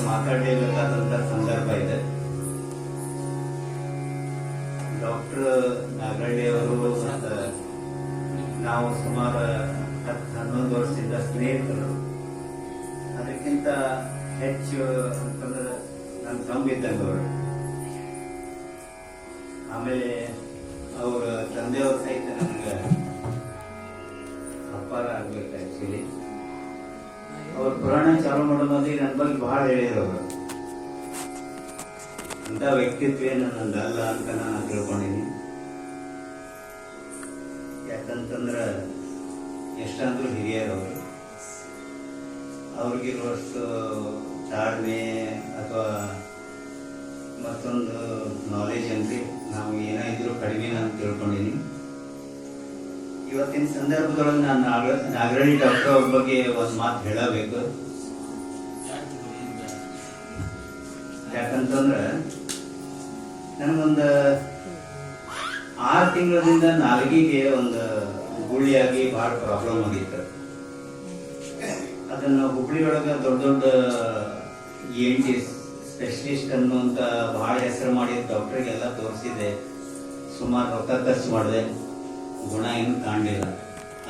ಮಾತಾಡಲೇಬೇಕಾದಂತ ಸಂದರ್ಭ ಇದೆ. ಡಾಕ್ಟರ್ ನಾಗರಳ್ಳಿ ಅವರು ಮತ್ತು ನಾವು ಸುಮಾರು 10-11 ವರ್ಷದಿಂದ ಸ್ನೇಹಿತರು. ಅದಕ್ಕಿಂತ ಹೆಚ್ಚು ಅಂತಂದ್ರೆ ನನ್ನ ತಂಬಿದ್ದಂಗೆ ಅವರು. ಆಮೇಲೆ ಅವ್ರ ತಂದೆಯವ್ರ ಸಹಿತ ನನಗೆ ಅಪಾರ ಆಗ್ಬೇಕು. ಆಕ್ಚುಲಿ ಅವ್ರ ಪುರಾಣ ಚಾಲು ಮಾಡೋ ಮಂದಿ ನನ್ನ ಬಗ್ಗೆ ಬಹಳ ಹೇಳಿರೋರು. ಅಂತ ವ್ಯಕ್ತಿತ್ವ ನನ್ನದಲ್ಲ ಅಂತ ನಾನು ತಿಳ್ಕೊಂಡಿನಿ. ಯಾಕಂತಂದ್ರ ಎಷ್ಟಂದ್ರೂ ಹಿರಿಯರವರು, ಅವ್ರಿಗಿರುವಷ್ಟು ತಾಳ್ಮೆ ಅಥವಾ ಮತ್ತೊಂದು ನಾಲೆಜ್ ಅಂದ್ರೆ ನಾವು ಏನೋ ಇದ್ರು ಕಡಿಮೆ ನಾನು ತಿಳ್ಕೊಂಡಿನಿ. ಇವತ್ತಿನ ಸಂದರ್ಭದೊಳಗೆ ನಾನು ನಾಗರಳ್ಳಿ ಡಾಕ್ಟರ್ ಅವ್ರ ಬಗ್ಗೆ ಒಂದು ಮಾತು ಹೇಳಬೇಕು. ಯಾಕಂತಂದ್ರೆ ನನಗೊಂದು 6 ತಿಂಗಳಿಂದ ನಾಲ್ಗಿಗೆ ಒಂದು ಗುಳಿಯಾಗಿ ಬಹಳ ಪ್ರಾಬ್ಲಮ್ ಆಗಿತ್ತು. ಅದನ್ನು ಹುಬ್ಳಿ ಒಳಗೆ ದೊಡ್ಡ ದೊಡ್ಡ ENT ಸ್ಪೆಷಲಿಸ್ಟ್ ಅನ್ನುವಂತ ಬಹಳ ಹೆಸರು ಮಾಡಿದ ಡಾಕ್ಟರ್ಗೆಲ್ಲ ತೋರಿಸಿದೆ. ಸುಮಾರು ರೊಕ್ಕ ಖರ್ಚು ಮಾಡಿದೆ, ಗುಣ ಏನು ಕಾಣಲಿಲ್ಲ.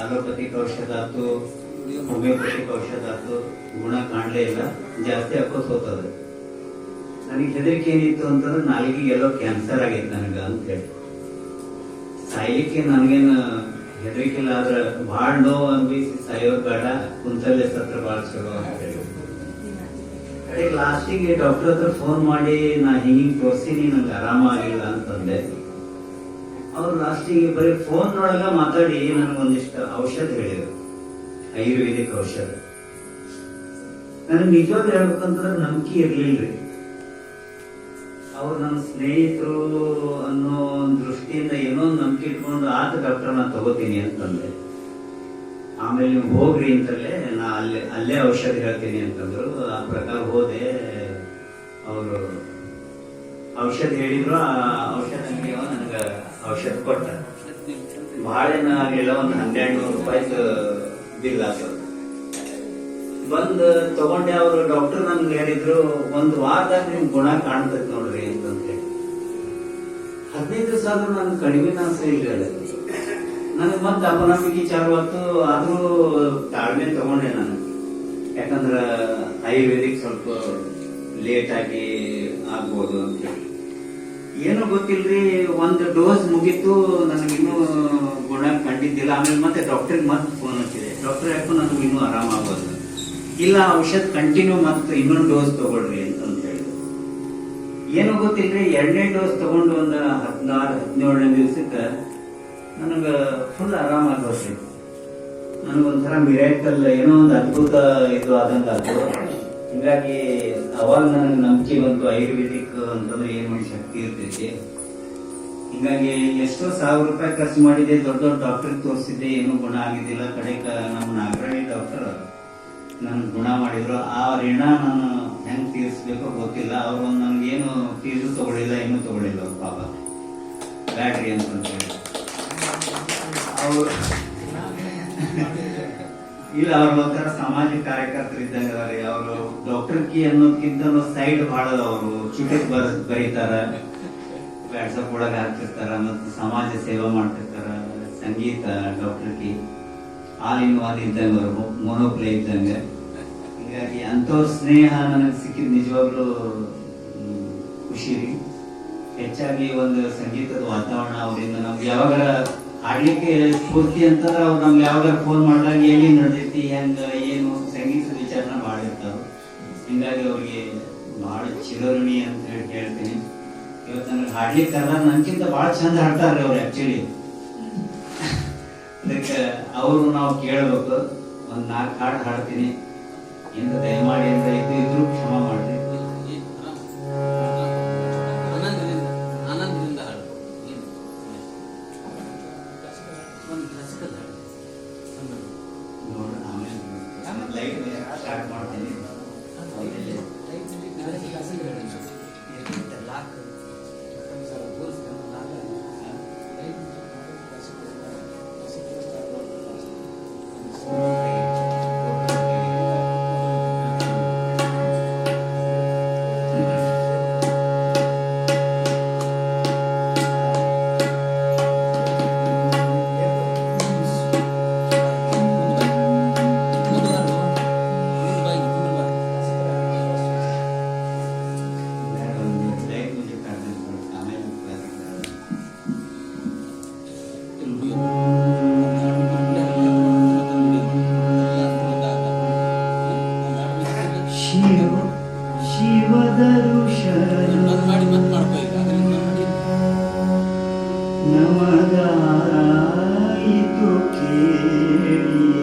ಅಲೋಪತಿಕ್ ಔಷಧ ಆಯ್ತು, ಹೋಮಿಯೋಪತಿಕ್ ಔಷಧ ಆಯ್ತು, ಗುಣ ಕಾಣಲೇ ಇಲ್ಲ. ಜಾಸ್ತಿ ಹಾಕೋದು ಹೋಗ್ತದೆ. ನನಗೆ ಹೆದರಿಕೆ ಏನಿತ್ತು ಅಂತಂದ್ರೆ ನಾಲ್ಗಿಗೆ ಎಲ್ಲೋ ಕ್ಯಾನ್ಸರ್ ಆಗೈತೆ ನನಗೆ ಅಂತ ಹೇಳಿ. ಸಾಯ್ಲಿಕ್ಕೆ ನನಗೇನು ಹೆದರಿಕೆ ಇಲ್ಲ, ಆದ್ರೆ ಬಹಳ ನೋವು ಅನ್ಬಿಸಿ ಸಾಯೋದ್ ಬೇಡ, ಕುಂತಲ್ಲೇ ಸತ್ರ ಬಹಳ ಚಲೋ ಅಂತ ಹೇಳಿ. ಲಾಸ್ಟಿಗೆ ಡಾಕ್ಟರ್ ಹತ್ರ ಫೋನ್ ಮಾಡಿ ನಾ ಹಿಂಗ್ ತೋರಿಸಿನಿ, ನಂಗೆ ಆರಾಮ ಆಗಿಲ್ಲ ಅಂತಂದೆ. ಅವ್ರು ಲಾಸ್ಟಿಗೆ ಬರೀ ಫೋನ್ ಒಳಗ ಮಾತಾಡಿ ನನಗೊಂದಿಷ್ಟು ಔಷಧ ಹೇಳಿದ್ರು, ಆಯುರ್ವೇದಿಕ್ ಔಷಧ. ನನಗೆ ನಿಜವಾಗ್ಲೂ ಹೇಳ್ಬೇಕಂತಂದ್ರೆ ನಂಬಿಕೆ ಇರ್ಲಿಲ್ರಿ. ಅವ್ರು ನನ್ನ ಸ್ನೇಹಿತರು ಅನ್ನೋ ದೃಷ್ಟಿಯಿಂದ ಏನೋ ಒಂದು ನಂಬಿಕೆ ಇಟ್ಕೊಂಡು ಆತ ಡಾಕ್ಟರ್ ನಾ ತಗೋತೀನಿ ಅಂತಂದೆ. ಆಮೇಲೆ ನೀವು ಹೋಗ್ರಿ ಅಂತಲೇ ನಾ ಅಲ್ಲೇ ಔಷಧ ಹೇಳ್ತೀನಿ ಅಂತಂದ್ರು. ಆ ಪ್ರಕಾರ ಹೋದೆ. ಅವರು ಔಷಧ ಹೇಳಿದ್ರು. ಆ ಔಷಧ ಅಂಗಡಿ ನನಗೆ ಔಷಧ ಕೊಟ್ಟ. ಬಹಳ ಏನಾಗಲಿಲ್ಲ, ಒಂದು 1200 ರೂಪಾಯಿದು ಬಿಲ್ ಆಗ್ತದೆ. ಬಂದು ತಗೊಂಡೆ. ಅವರು ಡಾಕ್ಟರ್ ನನ್ಗೆ ಹೇಳಿದ್ರು, 1 ವಾರದಾಗ ನಿಮ್ ಗುಣ ಕಾಣ್ತೈತಿ ನೋಡ್ರಿ ಅಂತಂತ ಹೇಳಿ. 15 ದಿವಸ ಆದ್ರೂ ನನ್ ಕಡಿಮೆ ಅನ್ಸಲಿಲ್ಲ. ನನಗೆ ಮತ್ತೆ ಅಪನಂಬಿಕೆ ಚಾಲು ಆಯ್ತು. ಆದ್ರೂ ತಾಳ್ಮೆ ತಗೊಂಡೆ ನಾನು. ಯಾಕಂದ್ರ ಆಯುರ್ವೇದಿಕ್ ಸ್ವಲ್ಪ ಲೇಟ್ ಆಗಿ ಆಗ್ಬೋದು ಅಂತ ಹೇಳಿ. ಏನೋ ಗೊತ್ತಿಲ್ರಿ, 1 ಡೋಸ್ ಮುಗೀತು, ನನಗಿನ್ನೂ ಗುಣ ಕಂಡಿದ್ದಿಲ್ಲ. ಆಮೇಲೆ ಮತ್ತೆ ಡಾಕ್ಟರ್ಗೆ ಮತ್ತೆ ಫೋನ್ ಹಚ್ಚಿದೆ. ಡಾಕ್ಟರ್ ಯಾಕೋ ನನಗೆ ಇನ್ನೂ ಆರಾಮ ಆಗೋದು ಇಲ್ಲ, ಔಷಧ ಕಂಟಿನ್ಯೂ ಮತ್ತೆ ಇನ್ನೊಂದು ಡೋಸ್ ತಗೊಳ್ರಿ ಅಂತ ಹೇಳಿದ್ರು. ಏನೋ ಗೊತ್ತಿಲ್ರಿ, 2ನೇ ಡೋಸ್ ತಗೊಂಡು ಒಂದು 16-17ನೇ ದಿವಸಕ್ಕೆ ನನಗೆ ಫುಲ್ ಆರಾಮ ಆಗೋದ್ರಿ. ನನಗೊಂಥರ ಮಿರಾಕಲ್, ಏನೋ ಒಂದು ಅದ್ಭುತ ಇದು ಆದಂಗ ಆಯ್ತು. ಹಿಂಗಾಗಿ ಅವಾಗ ನನಗೆ ನಂಬಿಕೆ ಬಂತು, ಆಯುರ್ವೇದಿಕ್ ಅಂತಂದ್ರೆ ಏನ್ ಮಾಡಿ ಶಕ್ತಿ ಇರ್ತೈತಿ. ಹಿಂಗಾಗಿ ಎಷ್ಟೋ 1000 ರೂಪಾಯಿ ಖರ್ಚು ಮಾಡಿದೆ, ದೊಡ್ಡ ದೊಡ್ಡ ಡಾಕ್ಟರ್ ತೋರಿಸಿದ್ದೆ, ಏನೂ ಗುಣ ಆಗಿದ್ದಿಲ್ಲ. ಕಡೆಕ ನಮ್ಮ ನಾಗರಳ್ಳಿ ಡಾಕ್ಟರ್ ನನ್ ಗುಣ ಮಾಡಿದ್ರು. ಆ ಋಣ ನಾನು ಹೆಂಗ್ ತೀರಿಸ್ಬೇಕೋ ಗೊತ್ತಿಲ್ಲ. ಅವ್ರು ನನ್ಗೇನು ಫೀಸು ತಗೊಳಿಲ್ಲ, ಏನೂ ತಗೊಳಿಲ್ಲ. ಅವ್ರ ಪಾಪ ಬ್ಯಾಟ್ರಿ ಅಂತ ಹೇಳಿ ಅವ್ರು ಇಲ್ಲ, ಅವ್ರ ಒಂಥರ ಸಮಾಜ ಕಾರ್ಯಕರ್ತರು ಇದ್ದಂಗ. ಅವರು ಡಾಕ್ಟರ್ ಕಿ ಅನ್ನೋದಕ್ಕಿಂತ ಸೈಡ್ ಬಹಳ ಅವರು ಚುಟಕ್ ಬರೀತಾರ, ವಾಟ್ಸಪ್ ಒಳಗೆ ಹಾಕ್ತಿರ್ತಾರ, ಮತ್ತು ಸಮಾಜ ಸೇವೆ ಮಾಡ್ತಿರ್ತಾರ. ಸಂಗೀತ ಡಾಕ್ಟರ್ ಕಿ ಆಲ್ ಇನ್ ಒನ್ ಇದ್ದಂಗ, ಅವರು ಮೊನೋಪ್ಲೇ ಇದ್ದಂಗ. ಹೀಗಾಗಿ ಅಂತವ್ರ ಸ್ನೇಹ ನನಗೆ ಸಿಕ್ಕಿದ್ ನಿಜವಾಗ್ಲೂ ಖುಷಿ ರೀ. ಹೆಚ್ಚಾಗಿ ಒಂದು ಸಂಗೀತದ ವಾತಾವರಣ ಅವರಿಂದ ನಮ್ಗೆ ಯಾವಾಗ ಆಡ್ಲಿಕ್ಕೆ ಸ್ಫೂರ್ತಿ ಅಂತಂದ್ರೆ ಅವ್ರು ನಮ್ಗೆ ಯಾವಾಗ ಫೋನ್ ಮಾಡಿದಾಗ ಎಲ್ಲಿ ನಡೆದೈತಿ, ಹೆಂಗ ಏನು ಸಂಗೀತದ ವಿಚಾರನ ಮಾಡಿರ್ತಾರ. ಹಿಂಗಾಗಿ ಅವ್ರಿಗೆ ಬಹಳ ಚಿರಋಣಿ ಅಂತ ಹೇಳ್ತೀನಿ. ಇವತ್ತು ನನಗೆ ಹಾಡ್ಲಿಕ್ಕೆ ಕರ್ದ ನನ್ಕಿಂತ ಬಹಳ ಚಂದ ಹಾಡ್ತಾರ್ರಿ ಅವ್ರು. ಆಕ್ಚುಲಿ ಅದಕ್ಕೆ ಅವರು ನಾವು ಕೇಳಬೇಕು. ಒಂದ್ 4 ಹಾಡು ಹಾಡ್ತೀನಿ, ಎಂತ ದಯಮಾಡಿ ಅಂತ ಇದ್ರು ಕ್ಷಮ ಮಾಡ್ರಿ. ಲೈಟ್ ಸ್ಟಾರ್ಟ್ ಮಾಡ್ತೀನಿ. ಶಿವದರು ನಮಗಾಯಿತು ಕೇಳಿ